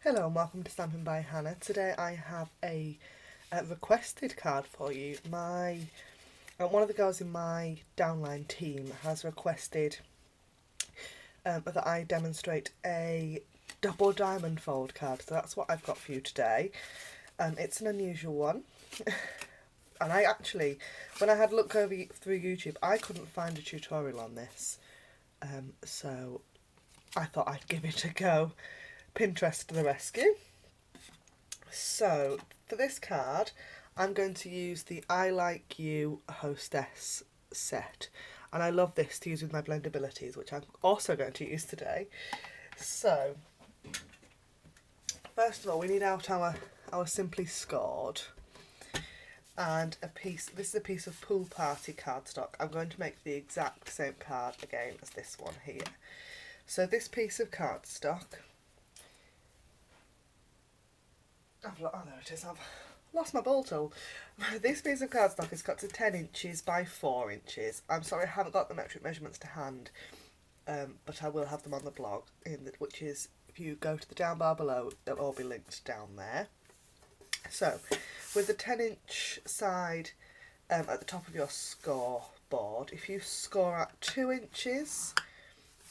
Hello and welcome to Stampin' by Hannah. Today I have a requested card for you. One of the girls in my downline team has requested that I demonstrate a double diamond fold card, so that's what I've got for you today. It's an unusual one. And I actually, when I had a look over through YouTube, I couldn't find a tutorial on this. So I thought I'd give it a go. Pinterest to the rescue. So for this card, I'm going to use the I Like You Hostess set. And I love this to use with my blendabilities, which I'm also going to use today. So, first of all, we need out our Simply Scored. And this is a piece of Pool Party cardstock. I'm going to make the exact same card again as this one here. So this piece of cardstock, oh there it is, I've lost my ball tool. This piece of cardstock is cut to 10 inches by 4 inches. I'm sorry I haven't got the metric measurements to hand, but I will have them on the blog, which is, if you go to the down bar below, they'll all be linked down there. So, with the 10-inch side at the top of your score board, if you score at 2 inches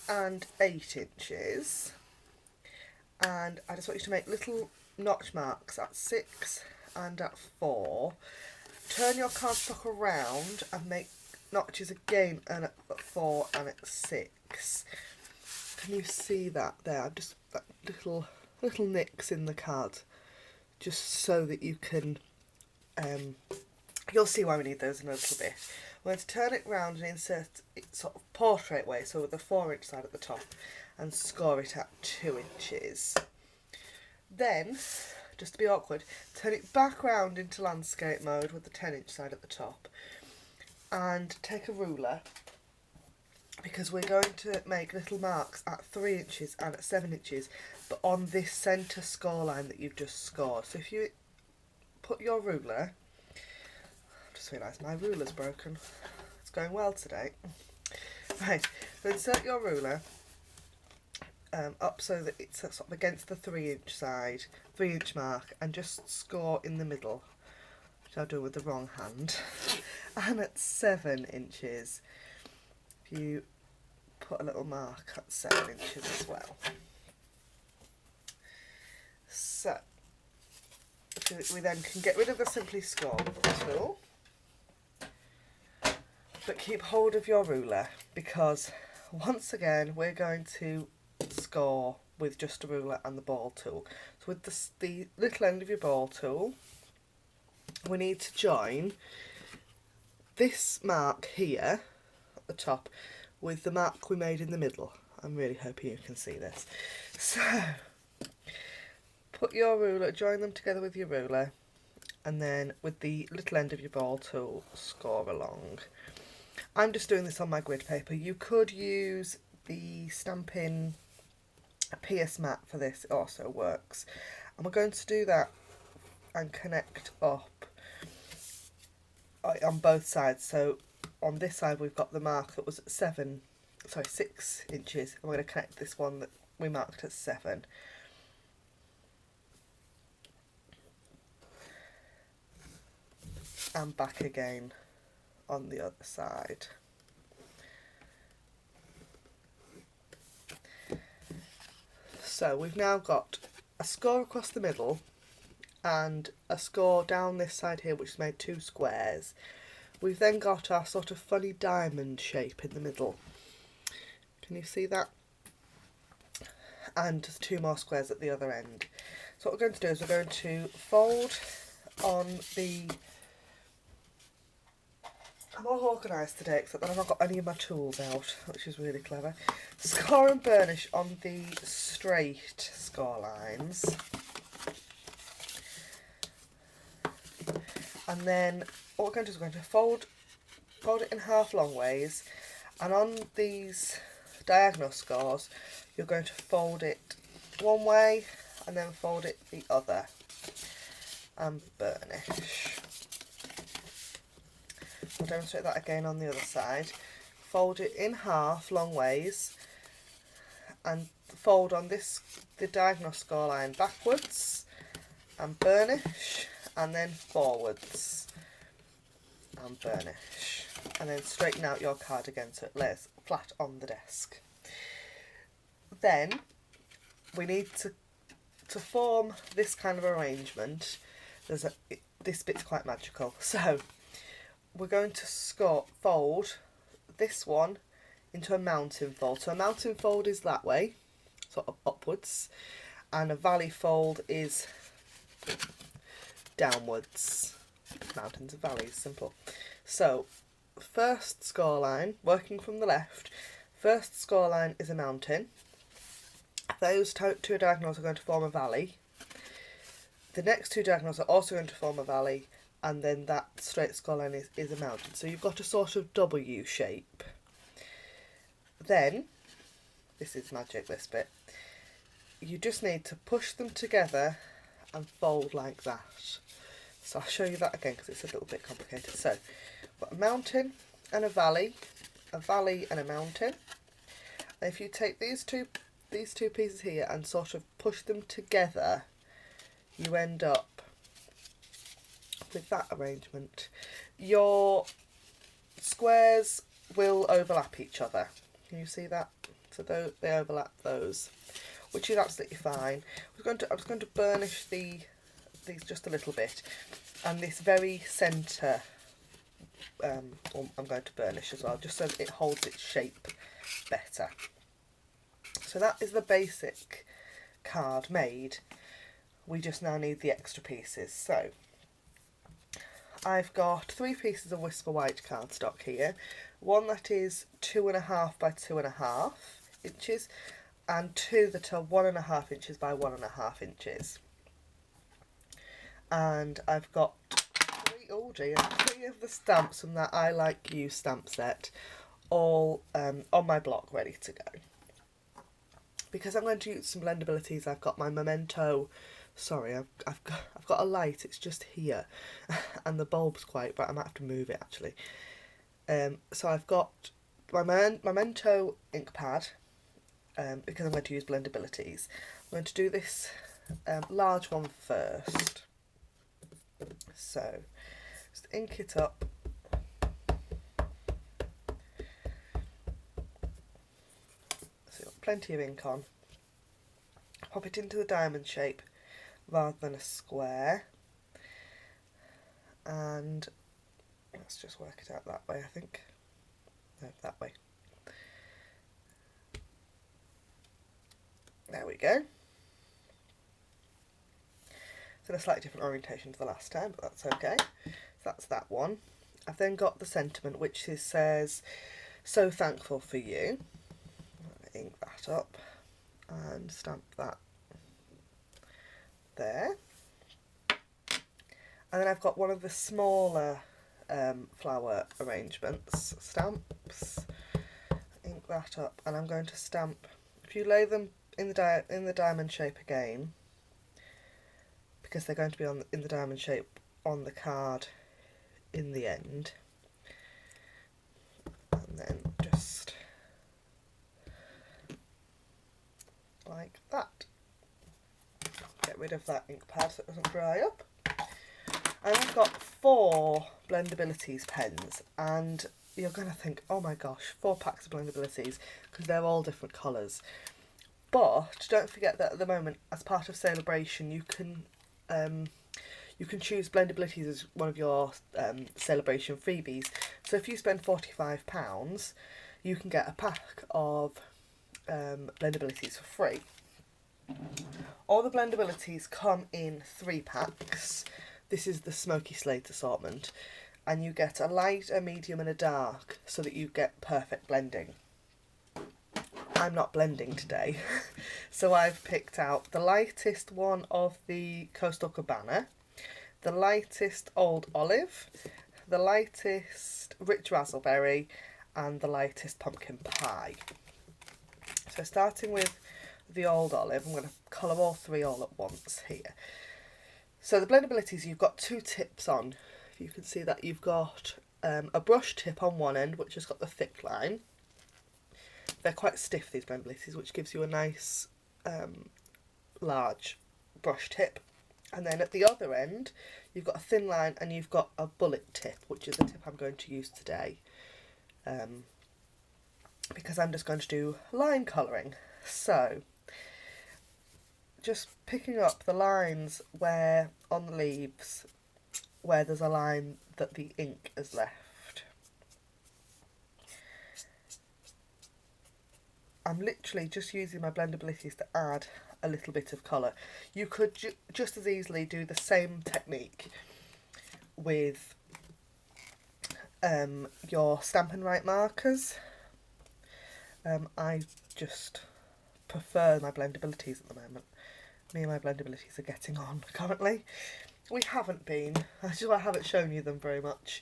and 8 inches, and I just want you to make little notch marks at 6 and at 4, turn your cardstock around and make notches again and at 4 and at 6. Can you see that there? I've just that little nicks in the card, just so that you can, you'll see why we need those in a little bit. We're going to turn it round and insert it sort of portrait way, so with the 4-inch side at the top, and score it at 2 inches. Then, just to be awkward, turn it back round into landscape mode with the 10-inch side at the top, and take a ruler, because we're going to make little marks at 3 inches and at 7 inches, but on this centre score line that you've just scored. So if you put your ruler, I just realised my ruler's broken. It's going well today. Right, so insert your ruler up so that it's sort of against the 3-inch mark, and just score in the middle, which I'll do with the wrong hand. And at 7 inches, if you put a little mark at 7 inches as well. So, we then can get rid of the Simply Scored tool, but keep hold of your ruler, because once again we're going to score with just a ruler and the ball tool. So with the little end of your ball tool, we need to join this mark here at the top with the mark we made in the middle. I'm really hoping you can see this. So put your ruler, join them together with your ruler, and then with the little end of your ball tool, score along. I'm just doing this on my grid paper. You could use the Stampin' PS mat for this, it also works. And we're going to do that and connect up on both sides. So on this side we've got the mark that was at 6 inches, and we're going to connect this one that we marked at 7. And back again on the other side. So we've now got a score across the middle and a score down this side here, which has made 2 squares. We've then got our sort of funny diamond shape in the middle. Can you see that? And just 2 more squares at the other end. So what we're going to do is we're going to fold on the... I'm all organised today, except that I've not got any of my tools out, which is really clever. Score and burnish on the straight score lines. And then what we're going to do is we're going to fold it in half long ways, and on these diagonal scores you're going to fold it one way and then fold it the other and burnish. I'll demonstrate that again on the other side. Fold it in half long ways and fold on the diagonal score line backwards and burnish, and then forwards and burnish, and then straighten out your card again so it lays flat on the desk. Then we need to form this kind of arrangement. This bit's quite magical, so we're going to fold this one into a mountain fold. So a mountain fold is that way, sort of upwards, and a valley fold is downwards. Mountains and valleys, simple. So first score line, working from the left, first score line is a mountain. Those two diagonals are going to form a valley. The next two diagonals are also going to form a valley, and then that straight score line is a mountain. So you've got a sort of W shape. Then, this is magic, this bit, you just need to push them together and fold like that. So I'll show you that again because it's a little bit complicated. So, we've got a mountain and a valley and a mountain. And if you take these two pieces here and sort of push them together, you end up with that arrangement. Your squares will overlap each other. Can you see that? So they overlap those, which is absolutely fine. I was going to burnish these just a little bit, and this very centre I'm going to burnish as well, just so that it holds its shape better. So that is the basic card made. We just now need the extra pieces. So I've got 3 pieces of Whisper White cardstock here. One that is 2.5 by 2.5 inches, and 2 that are 1.5 inches by 1.5 inches. And I've got 3 of the stamps from that I Like You stamp set, all on my block ready to go. Because I'm going to use some blendabilities, I've got my Memento. Sorry, I've got a light. It's just here, and the bulb's quite bright. I might have to move it actually. So I've got my Memento ink pad, because I'm going to use blendabilities. I'm going to do this large one first. So just ink it up. So got plenty of ink on. Pop it into the diamond shape rather than a square, and let's just work it out that way. I think that way. There we go. So a slightly different orientation to the last time, but that's okay. So that's that one. I've then got the sentiment, which says, "So thankful for you." Ink that up and stamp that there. And then I've got one of the smaller flower arrangements, stamps. Ink that up, and I'm going to stamp. If you lay them in the diamond shape again, because they're going to be in the diamond shape on the card in the end, and then just like that. Get rid of that ink pad so it doesn't dry up. And I've got 4 blendabilities pens, and you're going to think, oh my gosh, 4 packs of blendabilities, because they're all different colours. But don't forget that at the moment, as part of Celebration, you can choose blendabilities as one of your Celebration freebies. So if you spend £45, you can get a pack of blendabilities for free. All the blendabilities come in 3 packs. This is the Smoky Slate assortment, and you get a light, a medium and a dark, so that you get perfect blending. I'm not blending today, so I've picked out the lightest one of the Coastal Cabana, the lightest Old Olive, the lightest Rich Razzleberry, and the lightest Pumpkin Pie. So starting with the Old Olive, I'm going to colour all 3 all at once here. So the blendabilities, you've got 2 tips on. If you can see that, you've got a brush tip on one end, which has got the thick line. they're quite stiff, these blendabilities, which gives you a nice large brush tip. And then at the other end you've got a thin line and you've got a bullet tip, which is the tip I'm going to use today, because I'm just going to do line colouring. So just picking up the lines where on the leaves where there's a line that the ink has left. I'm literally just using my blendabilities to add a little bit of colour. You could just as easily do the same technique with your Stampin' Up markers. I just prefer my blendabilities at the moment. Me and my blendabilities are getting on currently. We haven't been, I haven't shown you them very much,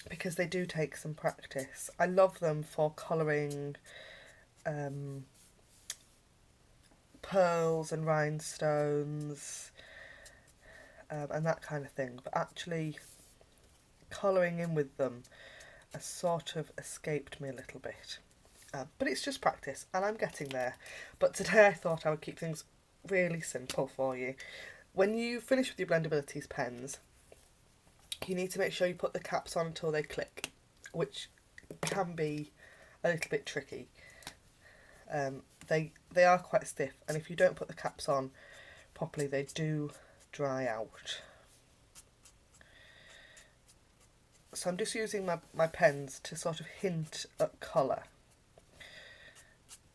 because they do take some practice. I love them for colouring pearls and rhinestones and that kind of thing, but actually colouring in with them has sort of escaped me a little bit. But it's just practice and I'm getting there. But today I thought I would keep things really simple for you. When you finish with your blendabilities pens, you need to make sure you put the caps on until they click, which can be a little bit tricky. They are quite stiff, and if you don't put the caps on properly they do dry out. So I'm just using my pens to sort of hint at colour.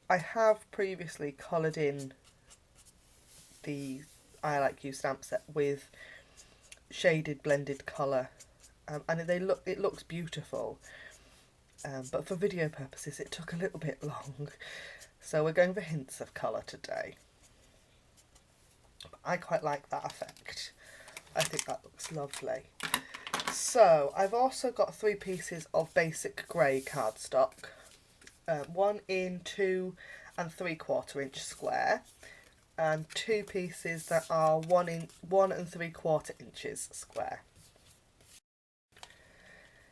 I have previously coloured in the I Like You stamp set with shaded blended colour, and it looks beautiful, but for video purposes it took a little bit long, so we're going for hints of colour today. I quite like that effect. I think that looks lovely. So I've also got 3 pieces of basic grey cardstock, one in 2 3/4 inch square, and 2 pieces that are 1 3/4 inches square.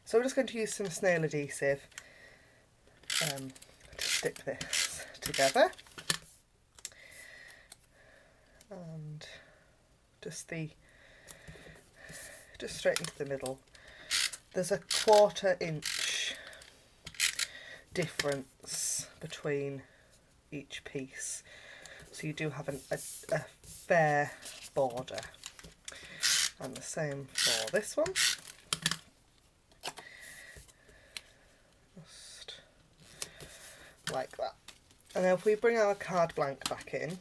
So we're just going to use some snail adhesive to stick this together, and just straight into the middle. There's a 1/4 inch difference between each piece, so you do have a fair border, and the same for this one. Just like that. And then if we bring our card blank back in,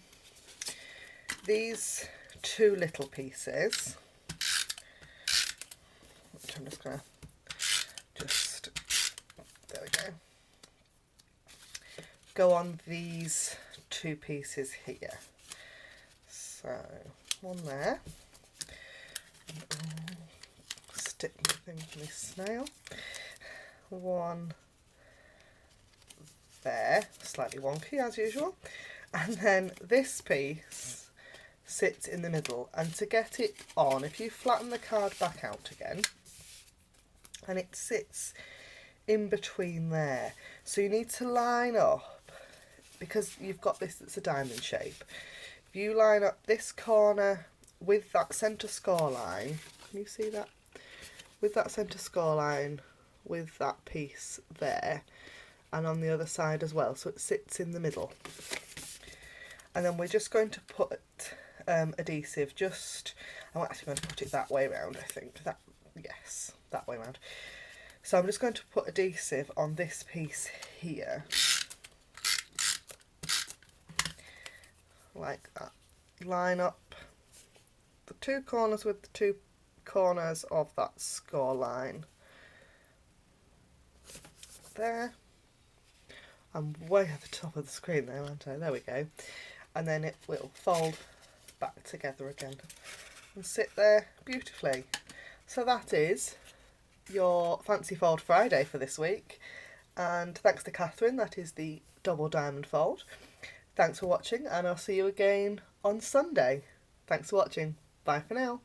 these 2 little pieces, which I'm just going to there we go on these 2 pieces here. So one there, stick my thing for my snail, one there, slightly wonky as usual, and then this piece sits in the middle, and to get it on, if you flatten the card back out again, and it sits in between there, so you need to line up, because you've got this that's a diamond shape. If you line up this corner with that centre score line, can you see that? With that centre score line, with that piece there, and on the other side as well, so it sits in the middle. And then we're just going to put adhesive, I'm actually going to put it that way around, I think. Yes, that way around. So I'm just going to put adhesive on this piece here, like that. Line up the 2 corners with the 2 corners of that score line. There. I'm way at the top of the screen there, aren't I? There we go. And then it will fold back together again and sit there beautifully. So that is your Fancy Fold Friday for this week, and thanks to Catherine, that is the double diamond fold. Thanks for watching, and I'll see you again on Sunday. Thanks for watching. Bye for now.